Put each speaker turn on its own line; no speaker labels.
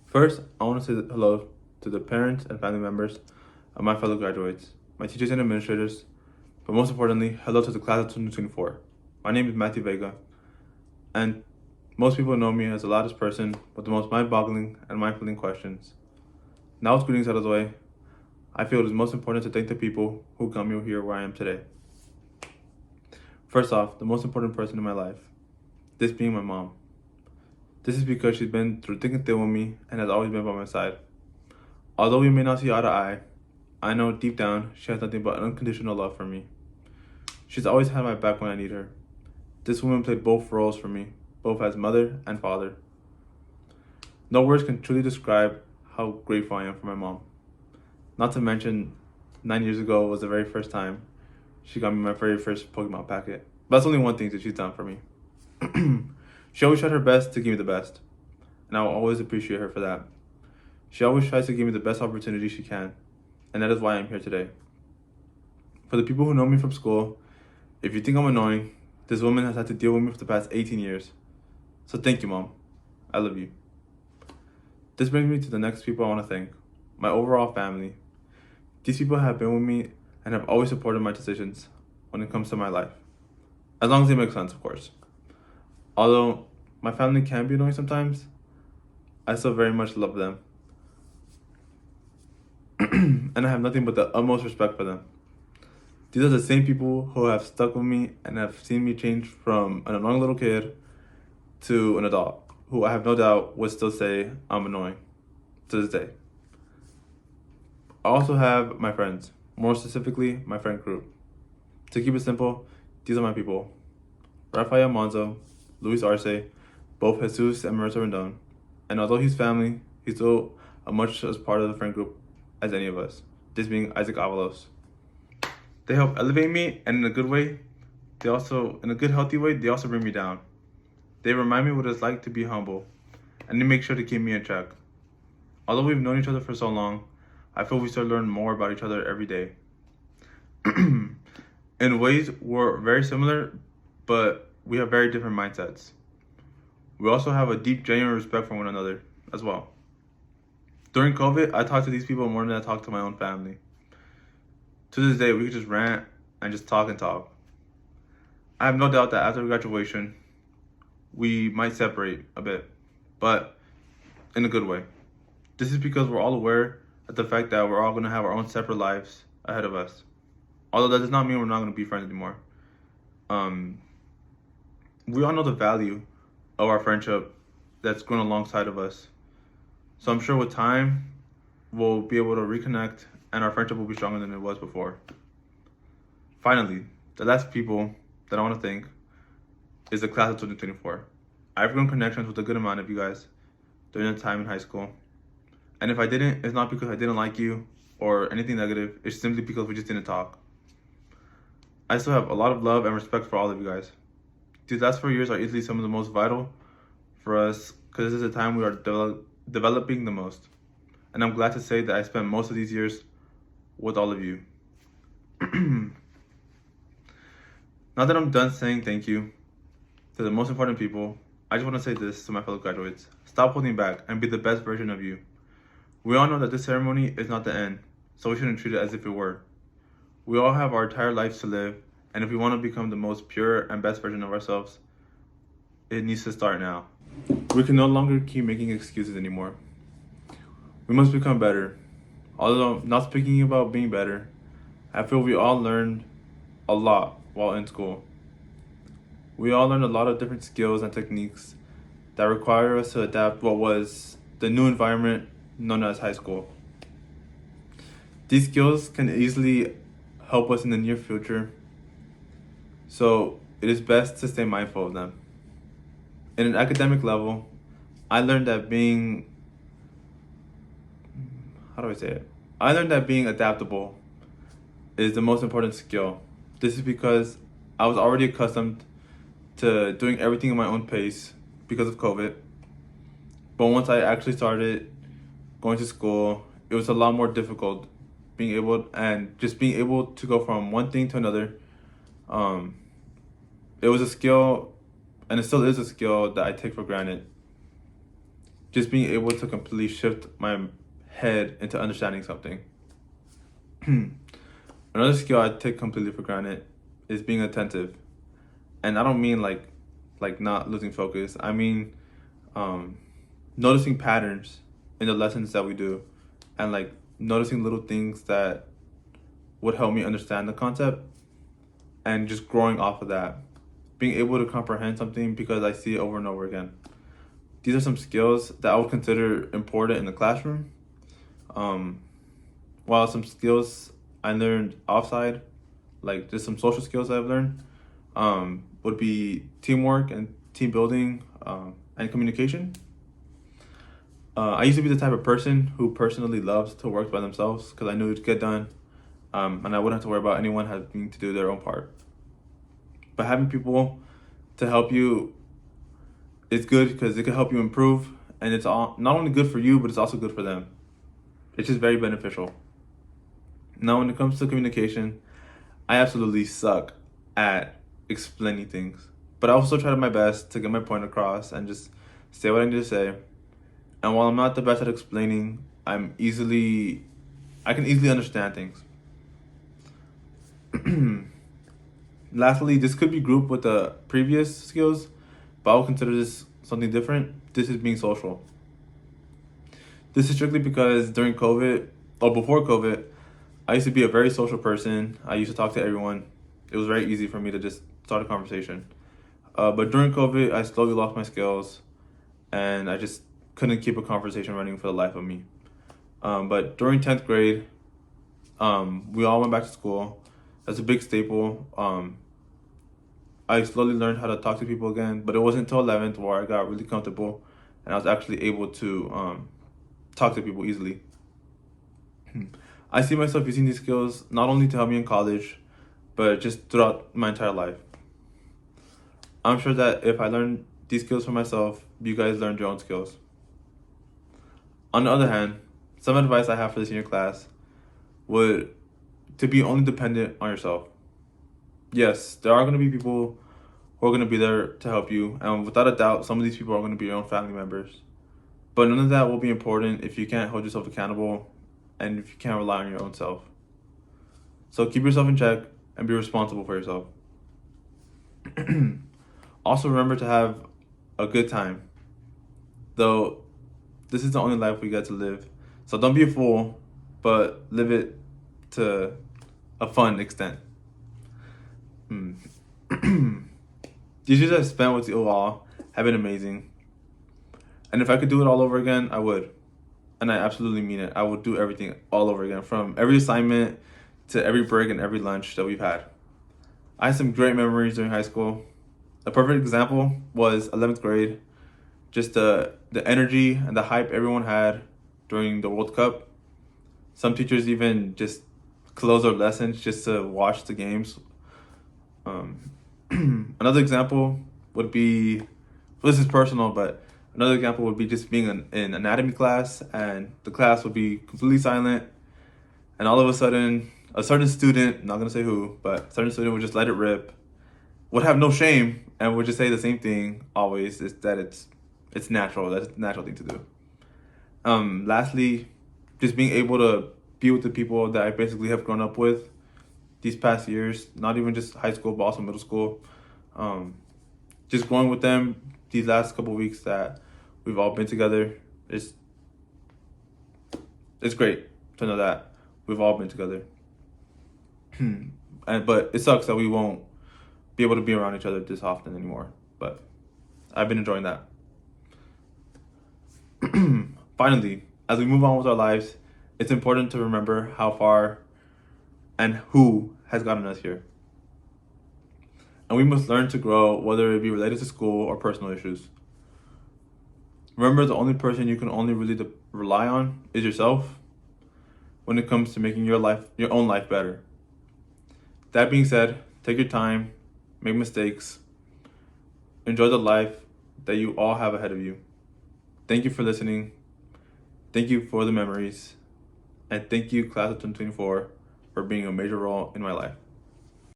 First, I want to say hello to the parents and family members of my fellow graduates, my teachers and administrators, but most importantly, hello to the class of 2024. My name is Matthew Vega, and most people know me as the loudest person with the most mind-boggling and mind-filling questions. Now with greetings out of the way, I feel it is most important to thank the people who got me here where I am today. First off, the most important person in my life, this being my mom. This is because she's been through thick and thin with me and has always been by my side. Although we may not see eye to eye, I know deep down she has nothing but unconditional love for me. She's always had my back when I need her. This woman played both roles for me, both as mother and father. No words can truly describe how grateful I am for my mom. Not to mention, 9 years ago was the very first time she got me my very first Pokemon packet. But that's only one thing that she's done for me. She always tried her best to give me the best, and I will always appreciate her for that. She always tries to give me the best opportunity she can, and that is why I'm here today. For the people who know me from school, if you think I'm annoying, this woman has had to deal with me for the past 18 years. So thank you, Mom. I love you. This brings me to the next people I want to thank, my overall family. These people have been with me and have always supported my decisions when it comes to my life. As long as they make sense, of course. Although my family can be annoying sometimes, I still very much love them. And I have nothing but the utmost respect for them. These are the same people who have stuck with me and have seen me change from an annoying little kid to an adult, who I have no doubt would still say I'm annoying to this day. I also have my friends, more specifically my friend group. To keep it simple, these are my people. Rafael Monzo, Luis Arce, both Jesus and Marissa Rendon. And although he's family, he's still as much as part of the friend group as any of us, this being Isaac Avalos. They help elevate me, and in a good way, in a good healthy way, they also bring me down. They remind me what it's like to be humble, and they make sure to keep me in check. Although we've known each other for so long, I feel we start learning more about each other every day. In ways, we're very similar, but we have very different mindsets. We also have a deep, genuine respect for one another as well. During COVID, I talked to these people more than I talked to my own family. To this day, we could just rant and just talk and talk. I have no doubt that after graduation, we might separate a bit, but in a good way. This is because we're all aware of the fact that we're all going to have our own separate lives ahead of us. Although that does not mean we're not going to be friends anymore. We all know the value of our friendship that's grown alongside of us. So I'm sure with time, we'll be able to reconnect and our friendship will be stronger than it was before. Finally, the last people that I want to thank is the class of 2024. I've grown connections with a good amount of you guys during the time in high school. And if I didn't, it's not because I didn't like you or anything negative. It's simply because we just didn't talk. I still have a lot of love and respect for all of you guys. These last 4 years are easily some of the most vital for us because this is a time we are developing the most. And I'm glad to say that I spent most of these years with all of you. Now that I'm done saying thank you to the most important people, I just want to say this to my fellow graduates. Stop holding back and be the best version of you. We all know that this ceremony is not the end, so we shouldn't treat it as if it were. We all have our entire lives to live, and if we want to become the most pure and best version of ourselves, it needs to start now. We can no longer keep making excuses anymore. We must become better. Although not speaking about being better, I feel we all learned a lot while in school. We all learned a lot of different skills and techniques that require us to adapt what was the new environment known as high school. These skills can easily help us in the near future, so it is best to stay mindful of them. In an academic level, I learned that being adaptable is the most important skill. This is because I was already accustomed to doing everything at my own pace because of COVID. But once I actually started going to school, it was a lot more difficult being able to go from one thing to another. It was a skill, and it still is a skill that I take for granted. just being able to completely shift my head into understanding something. Another skill I take completely for granted is being attentive. And I don't mean like not losing focus. I mean noticing patterns in the lessons that we do, and like noticing little things that would help me understand the concept, and just growing off of that, being able to comprehend something because I see it over and over again. These are some skills that I would consider important in the classroom, while some skills I learned offside, like just some social skills I've learned, would be teamwork and team building, and communication. I used to be the type of person who personally loves to work by themselves because I knew it'd get done, and I wouldn't have to worry about anyone having to do their own part. But having people to help you is good because it can help you improve, and it's all not only good for you, but it's also good for them. It's just very beneficial. Now, when it comes to communication, I absolutely suck at explaining things, but I also try my best to get my point across and just say what I need to say. And while I'm not the best at explaining, I can easily understand things. Lastly, this could be grouped with the previous skills, but I would consider this something different. This is being social. This is strictly because during COVID, or before COVID, I used to be a very social person. I used to talk to everyone. It was very easy for me to just start a conversation. But during COVID, I slowly lost my skills, and I just couldn't keep a conversation running for the life of me. But during 10th grade, we all went back to school. That's a big staple. I slowly learned how to talk to people again, but it wasn't until 11th where I got really comfortable and I was actually able to talk to people easily. I see myself using these skills not only to help me in college, but just throughout my entire life. I'm sure that if I learned these skills for myself, you guys learned your own skills. On the other hand, some advice I have for the senior class would to be only dependent on yourself. Yes, there are going to be people who are going to be there to help you, and without a doubt, some of these people are going to be your own family members. But none of that will be important if you can't hold yourself accountable and if you can't rely on your own self. So keep yourself in check and be responsible for yourself. Also remember to have a good time. Though this is the only life we get to live. So don't be a fool, but live it to a fun extent. These years I've spent with you all have been amazing. And if I could do it all over again, I would. And I absolutely mean it. I would do everything all over again, from every assignment to every break and every lunch that we've had. I had some great memories during high school. A perfect example was 11th grade. Just the energy and the hype everyone had during the World Cup. Some teachers even just closed their lessons just to watch the games. Another example would be, well, this is personal, but another example would be just being in anatomy class, and the class would be completely silent, and all of a sudden, a certain student, not gonna say who, but a certain student would just let it rip, would have no shame, and would just say the same thing always, is that it's natural, that's a natural thing to do. Lastly, just being able to be with the people that I basically have grown up with these past years, not even just high school, but also middle school. Just growing with them these last couple of weeks that we've all been together, it's great to know that we've all been together. But it sucks that we won't be able to be around each other this often anymore. But I've been enjoying that. Finally, as we move on with our lives, it's important to remember how far and who has gotten us here. And we must learn to grow, whether it be related to school or personal issues. Remember, the only person you can only really rely on is yourself when it comes to making your own life better. That being said, take your time, make mistakes, enjoy the life that you all have ahead of you. Thank you for listening. Thank you for the memories. And thank you, class of 2024, for being a major role in my life.